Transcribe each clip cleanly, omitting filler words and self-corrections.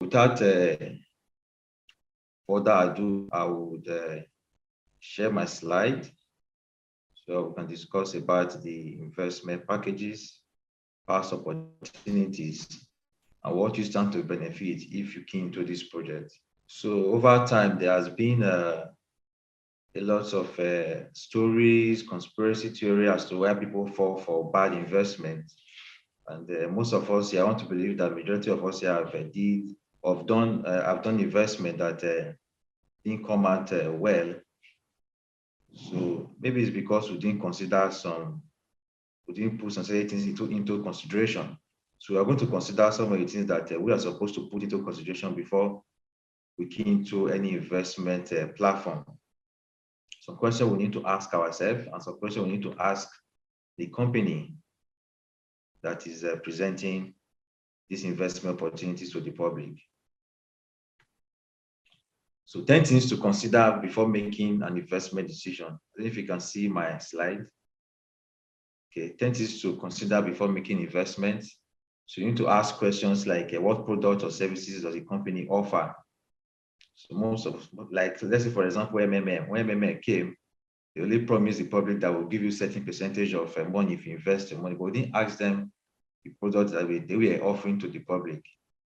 without further ado, I would share my slide so we can discuss about the investment packages, past opportunities, and what you stand to benefit if you key into this project. So over time, there has been a lot of stories, conspiracy theory as to why people fall for bad investment. And most of us here, I want to believe that majority of us here have done investment that didn't come out well. So maybe it's because we didn't put some certain things into consideration. So we are going to consider some of the things that we are supposed to put into consideration before we key into any investment platform. Some questions we need to ask ourselves and some questions we need to ask the company that is presenting these investment opportunities to the public. So 10 things to consider before making an investment decision. I don't know if you can see my slide. Okay, 10 things to consider before making investments. So you need to ask questions like what products or services does the company offer? So most of, like, let's say for example, MMM. When MMM came, they only promised the public that will give you a certain percentage of money if you invest your money, but we didn't ask them the products that they were offering to the public.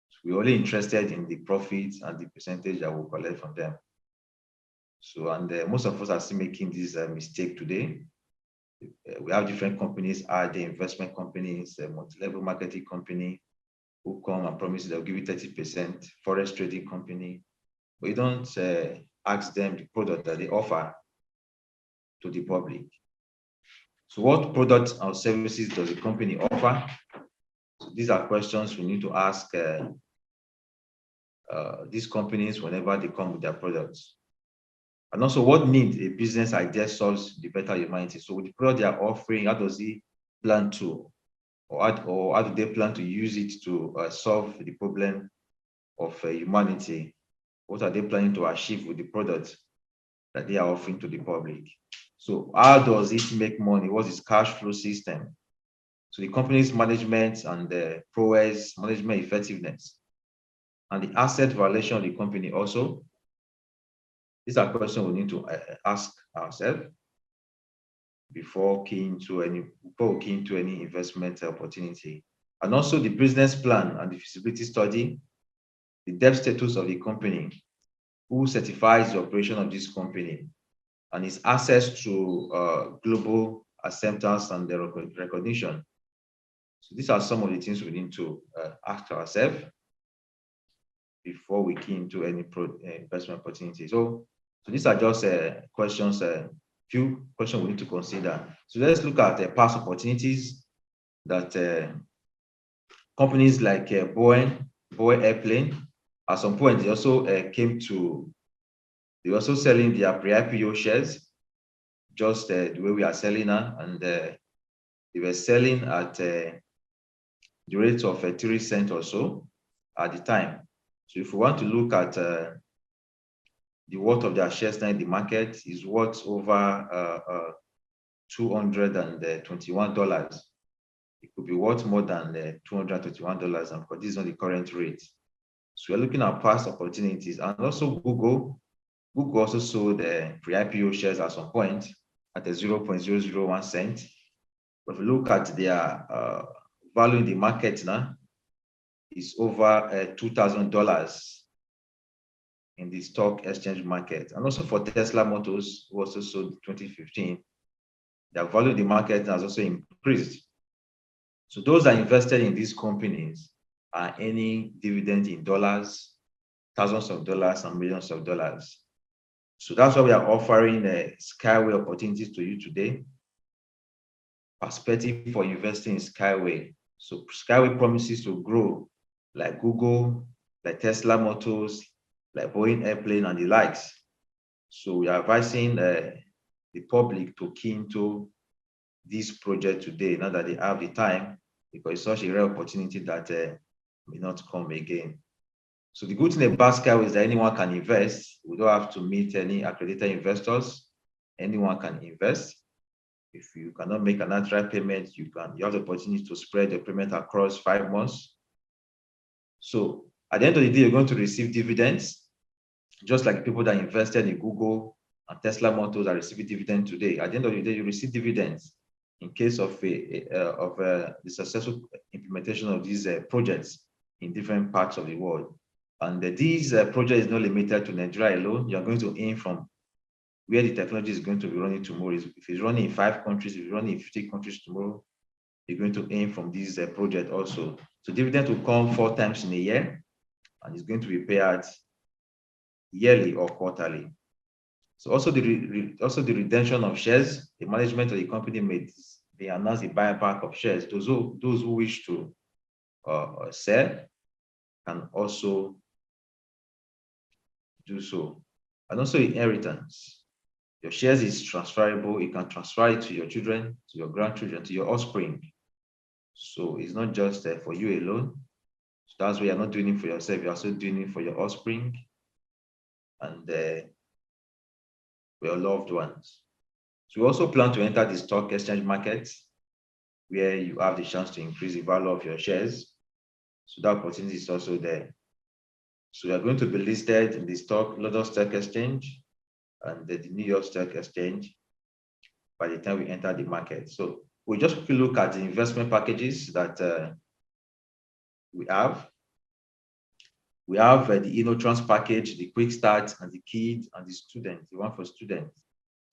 So we're only interested in the profits and the percentage that we'll collect from them. So, and most of us are still making this mistake today. We have different companies, the investment companies, multi-level marketing company, who come and promise they'll give you 30%, forex trading company. But you don't ask them the product that they offer to the public. So what products or services does the company offer? So these are questions we need to ask these companies whenever they come with their products. And also, what need a business idea solves the better humanity? So with the product they are offering, how does he plan to, or how do they plan to use it to solve the problem of humanity? What are they planning to achieve with the product that they are offering to the public? So how does it make money? What's its cash flow system? So the company's management and the prowess, management effectiveness, and the asset valuation of the company also. These are questions we need to ask ourselves before keying into any investment opportunity. And also the business plan and the feasibility study, the debt status of the company, who certifies the operation of this company, and its access to global acceptance and the recognition. So these are some of the things we need to ask ourselves before we key into any investment opportunity. So these are just questions, few questions we need to consider. So let's look at past opportunities that companies like Boeing Airplane, at some point they also they were also selling their pre-IPO shares, just the way we are selling now, and they were selling at the rate of 3 cents or so at the time. So if we want to look at the worth of their shares now in the market is worth over $221. It could be worth more than $221, and because this is not the current rate. So we're looking at past opportunities. And also Google also sold the pre-IPO shares at some point at a 0.001 cent. But if we look at their value in the market now, it's over $2,000 in the stock exchange market. And also for Tesla Motors, who also sold in 2015, their value in the market has also increased. So those that invested in these companies are earning dividend in dollars, thousands of dollars and millions of dollars. So that's why we are offering Skyway opportunities to you today. Perspective for investing in Skyway. So Skyway promises to grow like Google, like Tesla Motors, like Boeing Airplane and the likes. So we are advising the public to key into this project today, now that they have the time, because it's such a rare opportunity that may not come again. So the good thing about Skyway is that anyone can invest. We don't have to meet any accredited investors. Anyone can invest. If you cannot make an outright payment, you have the opportunity to spread the payment across 5 months. So At the end of the day, you're going to receive dividends, just like people that invested in Google and Tesla Motors are receiving dividends today. At the end of the day, you receive dividends in case of the successful implementation of these projects in different parts of the world. And these projects is not limited to Nigeria alone. You're going to aim from where the technology is going to be running tomorrow. If it's running in 5 countries, if it's running in 50 countries tomorrow, you're going to aim from this project also. So dividend will come 4 times in a year, and it's going to be paid out yearly or quarterly. So also the redemption of shares. The management of the company they announce the buyback of shares. Those who wish to sell can also do so. And also inheritance. Your shares is transferable. You can transfer it to your children, to your grandchildren, to your offspring. So it's not just for you alone. So that's why you're not doing it for yourself. You're also doing it for your offspring and for your loved ones. So we also plan to enter the stock exchange market, where you have the chance to increase the value of your shares. So that opportunity is also there. So we are going to be listed in the London Stock Exchange and the New York Stock Exchange by the time we enter the market. So we just quickly look at the investment packages that we have. We have the Unitsky package, the Quick Start, and the Kid, and the Student, the one for students.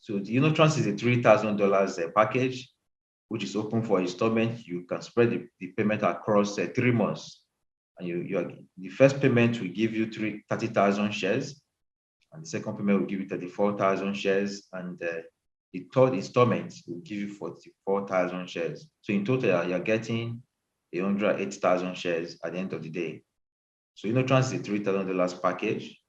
So the Unitsky is a $3,000 package, which is open for installment. You can spread the payment across 3 months. And the first payment will give you 30,000 shares, and the second payment will give you 34,000 shares, and the third installment will give you 44,000 shares. So in total, you're getting 108,000 shares at the end of the day. So Unitsky is a $3,000 package.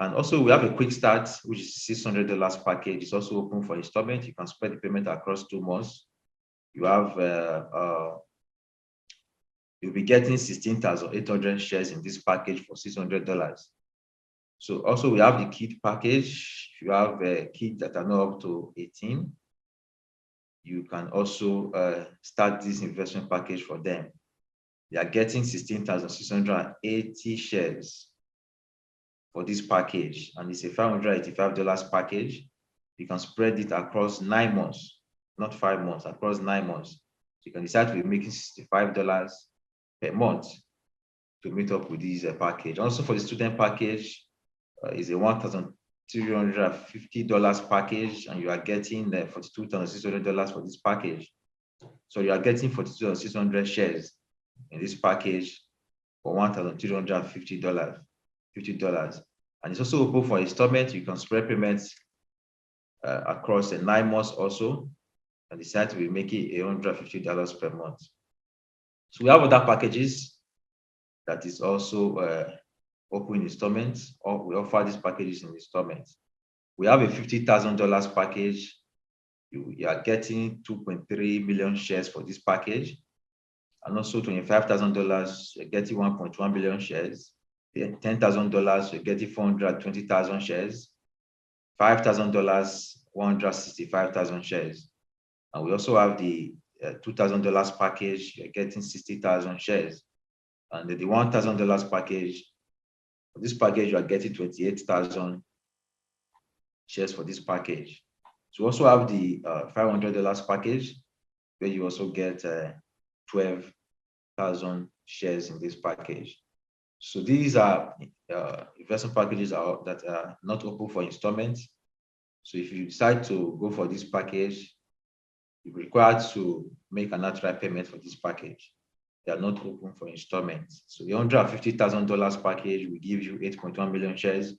And also we have a Quick Start, which is $600 package. It's also open for installment. You can spread the payment across 2 months. You have you'll be getting 16,800 shares in this package for $600. So also we have the Kid package. If you have kids that are not up to 18, you can also start this investment package for them. They are getting 16,680 shares for this package, and it's a $585 package. You can spread it across 9 months, not 5 months, across 9 months. So you can decide to be making $65 per month to meet up with this package. Also for the student package, is a $1,350 package, and you are getting $42,600 for this package. So you are getting 42,600 shares in this package for $1,350. And it's also open for installment. You can spread payments across 9 months also, and decide to be making $150 per month. So we have other packages that is also open installments, or we offer these packages in installments. We have a $50,000 package. You are getting 2.3 million shares for this package. And also $25,000, you're getting 1.1 million shares. $10,000, you're getting 420,000 shares. $5,000, 165,000 shares. And we also have the $2,000 package, you're getting 60,000 shares. And the $1,000 package, for this package, you are getting 28,000 shares for this package. So we also have the $500 package, where you also get 12,000 shares in this package. So these are investment packages that are not open for installments. So if you decide to go for this package, you're required to make an outright payment for this package. They are not open for installments. So the $150,000 package will give you 8.1 million shares,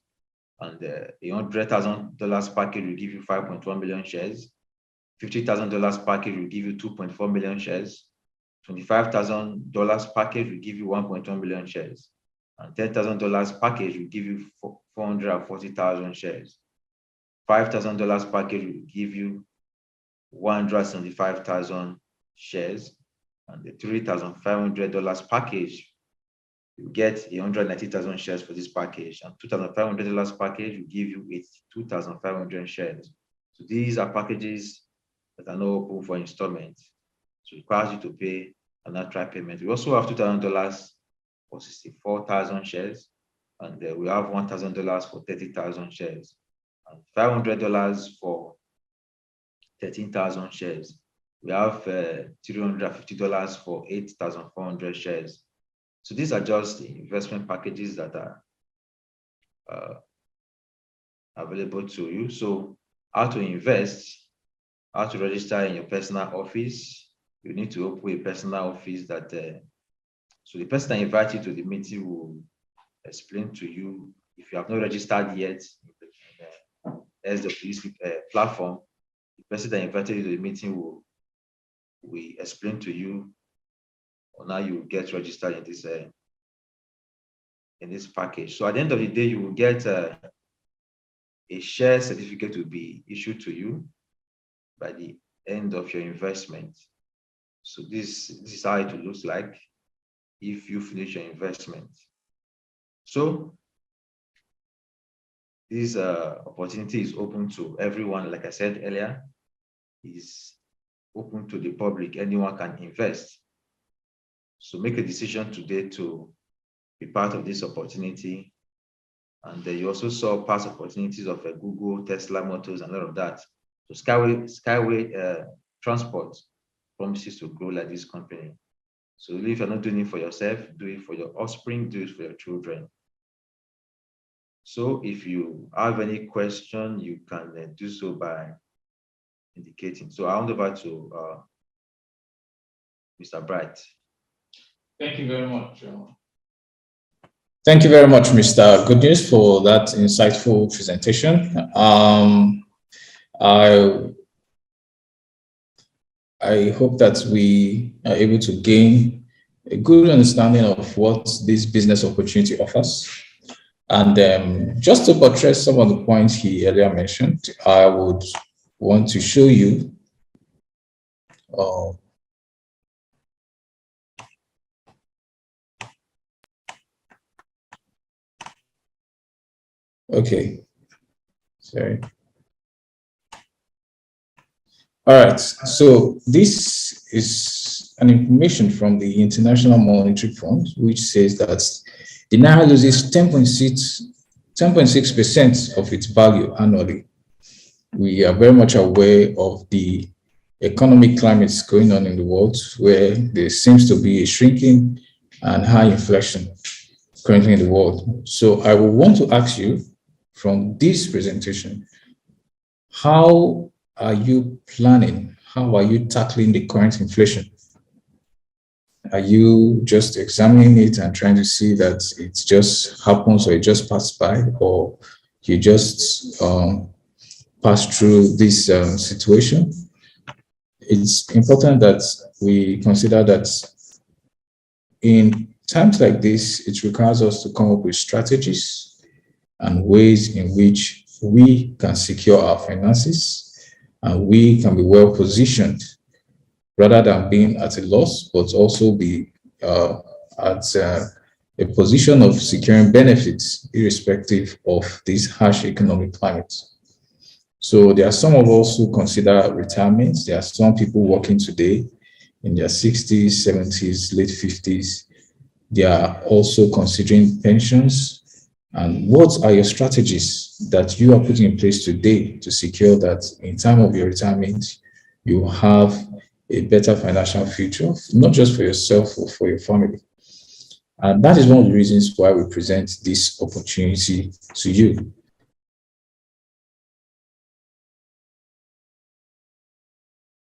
and the $100,000 package will give you 5.1 million shares. $50,000 package will give you 2.4 million shares. $25,000 package will give you 1.1 million shares. And $10,000 package will give you 440,000 shares. $5,000 package will give you 175,000 shares. And the $3,500 package, you get 190,000 shares for this package. And $2,500 package will give you 82,500 shares. So these are packages that are not open for installment. So it requires you to pay an outright payment. We also have $2,000 for 64,000 shares, and we have $1,000 for 30,000 shares, and $500 for 13,000 shares. We have $350 for 8,400 shares. So these are just the investment packages that are available to you. So how to invest, how to register in your personal office. You need to open a personal office that, so the person that invites you to the meeting will explain to you. If you have not registered yet in the SWC platform, the person that invited you to the meeting will explain to you on how you get registered in this package. So at the end of the day, you will get a share certificate will be issued to you by the end of your investment. So this is how it looks like if you finish your investment. So this opportunity is open to everyone. Like I said earlier, is open to the public. Anyone can invest. So make a decision today to be part of this opportunity. And you also saw past opportunities of Google, Tesla Motors, and all of that. So Skyway Transport promises to grow like this company. So if you're not doing it for yourself, do it for your offspring, do it for your children. So if you have any question, you can do so by indicating. So I'll hand over to Mr. Bright. Thank you very much. Thank you very much, Mr. Good News, for that insightful presentation. I hope that we are able to gain a good understanding of what this business opportunity offers. And just to buttress some of the points he earlier mentioned, I would want to show you okay, sorry. All right, so this is an information from the International Monetary Fund, which says that the Naira loses 10.6% of its value annually. We are very much aware of the economic climates going on in the world, where there seems to be a shrinking and high inflation currently in the world. So I will want to ask you from this presentation, how are you planning? How are you tackling the current inflation? Are you just examining it and trying to see that it just happens or it just passed by, or you just pass through this situation? It's important that we consider that in times like this, it requires us to come up with strategies and ways in which we can secure our finances and we can be well positioned rather than being at a loss, but also be at a position of securing benefits irrespective of this harsh economic climate. So there are some of us who consider retirement. There are some people working today in their 60s, 70s, late 50s. They are also considering pensions. And what are your strategies that you are putting in place today to secure that in time of your retirement, you have a better financial future, not just for yourself or for your family? And that is one of the reasons why we present this opportunity to you.